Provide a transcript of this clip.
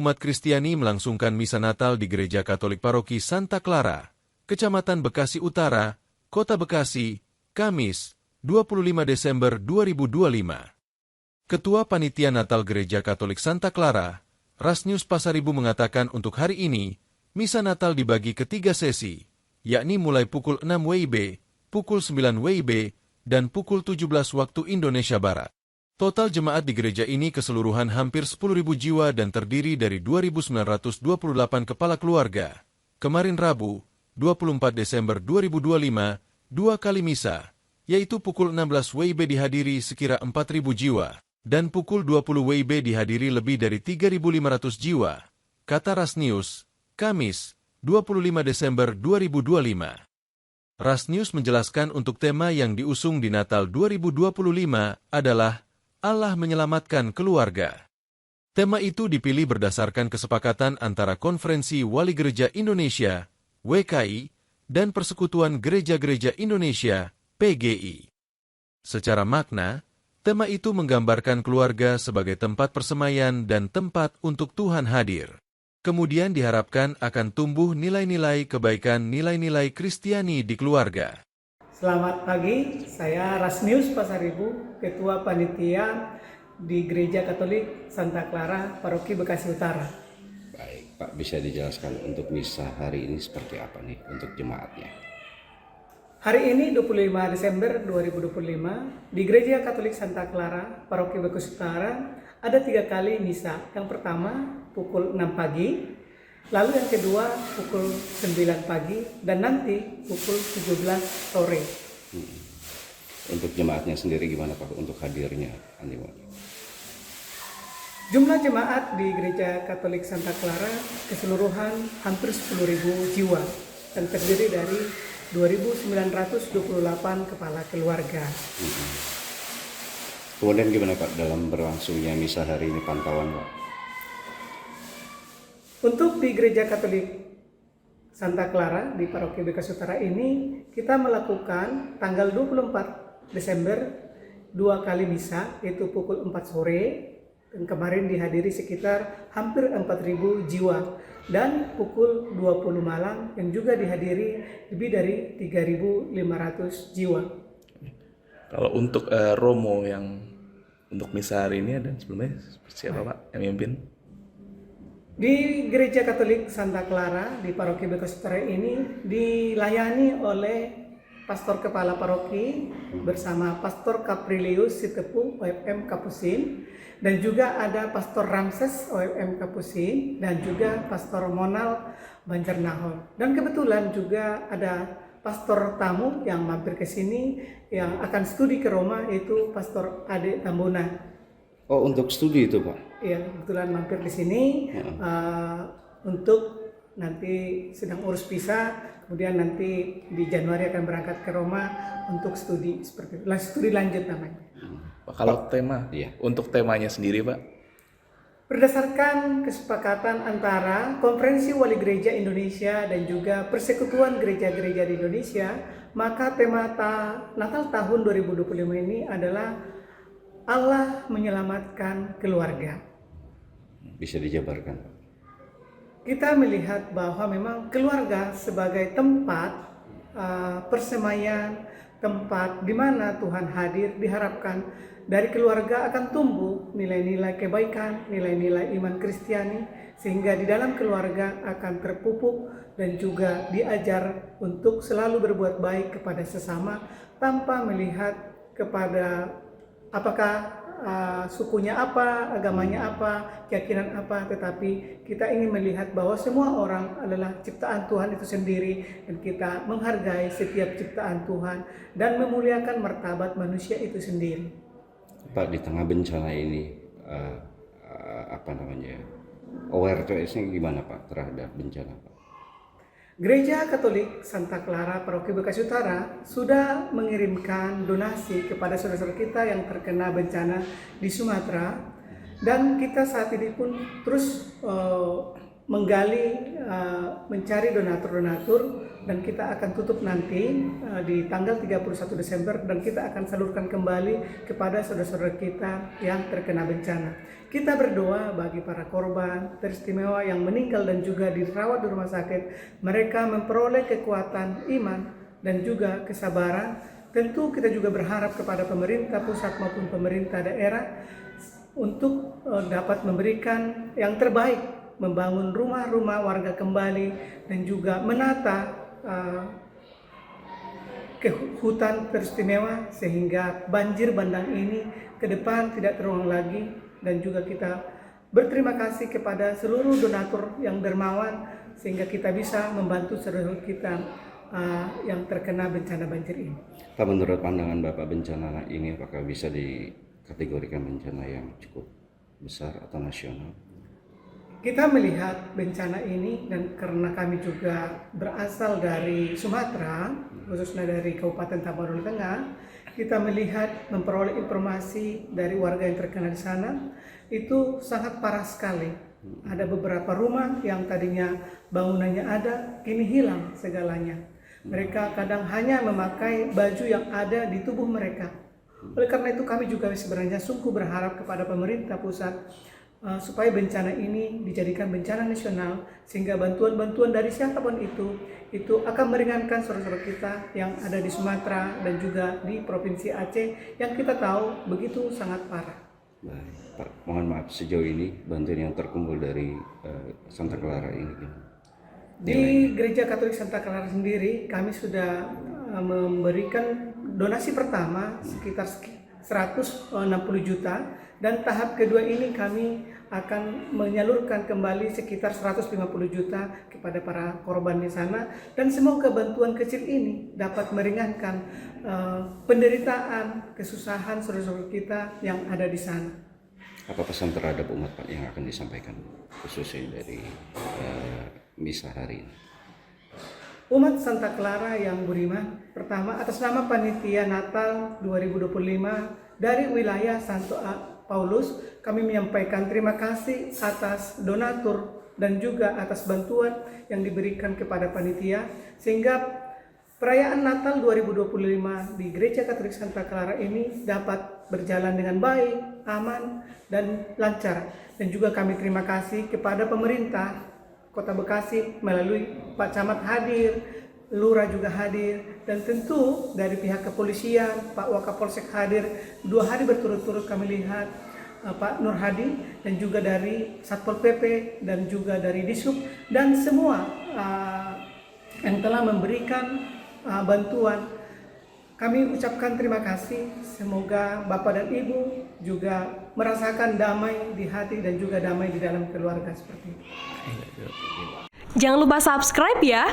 umat Kristiani melangsungkan misa Natal di Gereja Katolik Paroki Santa Clara, Kecamatan Bekasi Utara, Kota Bekasi, Kamis, 25 Desember 2025. Ketua Panitia Natal Gereja Katolik Santa Clara, Rasnius Pasaribu mengatakan untuk hari ini, misa Natal dibagi ke 3 sesi, yakni mulai pukul 6 WIB, pukul 9 WIB, dan pukul 17 waktu Indonesia Barat. Total jemaat di gereja ini keseluruhan hampir 10.000 jiwa dan terdiri dari 2.928 kepala keluarga. Kemarin Rabu, 24 Desember 2025, 2 kali misa, yaitu pukul 16 WIB dihadiri sekira 4.000 jiwa, dan pukul 20 WIB dihadiri lebih dari 3.500 jiwa, kata Rasnius, Kamis, 25 Desember 2025. Rasnius menjelaskan untuk tema yang diusung di Natal 2025 adalah Allah menyelamatkan keluarga. Tema itu dipilih berdasarkan kesepakatan antara Konferensi Wali Gereja Indonesia, WKI, dan Persekutuan Gereja-Gereja Indonesia, PGI. Secara makna, tema itu menggambarkan keluarga sebagai tempat persemaian dan tempat untuk Tuhan hadir. Kemudian diharapkan akan tumbuh nilai-nilai kebaikan, nilai-nilai Kristiani di keluarga. Selamat pagi, saya Rasnius Pasaribu, Ketua Panitia di Gereja Katolik Santa Clara, Paroki Bekasi Utara. Baik, Pak, bisa dijelaskan untuk misa hari ini seperti apa nih untuk jemaatnya? Hari ini 25 Desember 2025, di Gereja Katolik Santa Clara, Paroki Bekasi Utara, ada 3 kali misa. Yang pertama, pukul 6 pagi, lalu yang kedua pukul 9 pagi, dan nanti pukul 17 sore. Untuk jemaatnya sendiri gimana Pak untuk hadirnya? Jumlah jemaat di Gereja Katolik Santa Clara keseluruhan hampir 10.000 jiwa dan terdiri dari 2.928 kepala keluarga. Kemudian gimana Pak dalam berlangsungnya misa hari ini pantauan Pak? Untuk di Gereja Katolik Santa Clara di Paroki Bekasi Utara ini, kita melakukan tanggal 24 Desember 2 kali misa, yaitu pukul 4 sore, dan kemarin dihadiri sekitar hampir 4.000 jiwa, dan pukul 20 malam yang juga dihadiri lebih dari 3.500 jiwa. Kalau untuk Romo yang untuk misa hari ini ada sebelumnya siapa Pak yang mimpin? Di Gereja Katolik Santa Clara di Paroki Bekasi Utara ini dilayani oleh Pastor Kepala Paroki bersama Pastor Caprilius Sitepu OFM Kapusin, dan juga ada Pastor Ramses OFM Kapusin, dan juga Pastor Monal Banjarnahor. Dan kebetulan juga ada pastor tamu yang mampir ke sini yang akan studi ke Roma, yaitu Pastor Ade Tambona. Oh, untuk studi itu Pak? Iya, kebetulan mampir di sini untuk nanti sedang urus visa, kemudian nanti di Januari akan berangkat ke Roma untuk studi seperti itu. Studi lanjut namanya. Pak, kalau tema, untuk temanya sendiri Pak? Berdasarkan kesepakatan antara Konferensi Wali Gereja Indonesia dan juga Persekutuan Gereja-Gereja di Indonesia, maka tema Natal tahun 2025 ini adalah Allah menyelamatkan keluarga. Bisa dijabarkan? Kita melihat bahwa memang keluarga sebagai tempat persemaian, tempat di mana Tuhan hadir, diharapkan dari keluarga akan tumbuh nilai-nilai kebaikan, nilai-nilai iman Kristiani, sehingga di dalam keluarga akan terpupuk dan juga diajar untuk selalu berbuat baik kepada sesama tanpa melihat kepada apakah sukunya apa, agamanya apa, keyakinan apa, tetapi kita ingin melihat bahwa semua orang adalah ciptaan Tuhan itu sendiri, dan kita menghargai setiap ciptaan Tuhan dan memuliakan martabat manusia itu sendiri. Pak, di tengah bencana ini awareness-nya gimana Pak terhadap bencana Pak? Gereja Katolik Santa Clara Paroki Bekasi Utara sudah mengirimkan donasi kepada saudara-saudara kita yang terkena bencana di Sumatera, dan kita saat ini pun terus menggali, mencari donatur-donatur, dan kita akan tutup nanti di tanggal 31 Desember, dan kita akan salurkan kembali kepada saudara-saudara kita yang terkena bencana. Kita berdoa bagi para korban teristimewa yang meninggal dan juga dirawat di rumah sakit, mereka memperoleh kekuatan iman dan juga kesabaran. Tentu kita juga berharap kepada pemerintah pusat maupun pemerintah daerah untuk dapat memberikan yang terbaik, membangun rumah-rumah warga kembali dan juga menata ke hutan teristimewa sehingga banjir bandang ini ke depan tidak terulang lagi. Dan juga kita berterima kasih kepada seluruh donatur yang dermawan sehingga kita bisa membantu saudara kita yang terkena bencana banjir ini. Pak, menurut pandangan Bapak, bencana ini apakah bisa dikategorikan bencana yang cukup besar atau nasional? Kita melihat bencana ini, dan karena kami juga berasal dari Sumatera, khususnya dari Kabupaten Tapanuli Tengah, kita melihat memperoleh informasi dari warga yang terkena di sana, itu sangat parah sekali. Ada beberapa rumah yang tadinya bangunannya ada, kini hilang segalanya. Mereka kadang hanya memakai baju yang ada di tubuh mereka. Oleh karena itu kami juga sebenarnya sungguh berharap kepada pemerintah pusat supaya bencana ini dijadikan bencana nasional, sehingga bantuan-bantuan dari siapapun itu akan meringankan saudara-saudara kita yang ada di Sumatera dan juga di Provinsi Aceh yang kita tahu begitu sangat parah. Baik, Pak, mohon maaf, sejauh ini bantuan yang terkumpul dari Santa Clara ini di Gereja Katolik Santa Clara sendiri kami sudah memberikan donasi pertama sekitar 160 juta, dan tahap kedua ini kami akan menyalurkan kembali sekitar 150 juta kepada para korban di sana, dan semoga bantuan kecil ini dapat meringankan penderitaan, kesusahan saudara-saudara kita yang ada di sana. Apa pesan terhadap umat, Pak, yang akan disampaikan khususnya dari misa hari ini? Umat Santa Clara yang beriman, pertama atas nama Panitia Natal 2025 dari wilayah Santo Paulus, kami menyampaikan terima kasih atas donatur dan juga atas bantuan yang diberikan kepada panitia, sehingga perayaan Natal 2025 di Gereja Katolik Santa Clara ini dapat berjalan dengan baik, aman, dan lancar. Dan juga kami terima kasih kepada pemerintah Kota Bekasi melalui Pak Camat hadir, Lurah juga hadir, dan tentu dari pihak kepolisian, Pak Wakapolsek hadir. 2 hari berturut-turut kami lihat Pak Nur Hadi, dan juga dari Satpol PP, dan juga dari Dishub, dan semua yang telah memberikan bantuan. Kami ucapkan terima kasih. Semoga Bapak dan Ibu juga merasakan damai di hati dan juga damai di dalam keluarga seperti itu. Jangan lupa subscribe ya.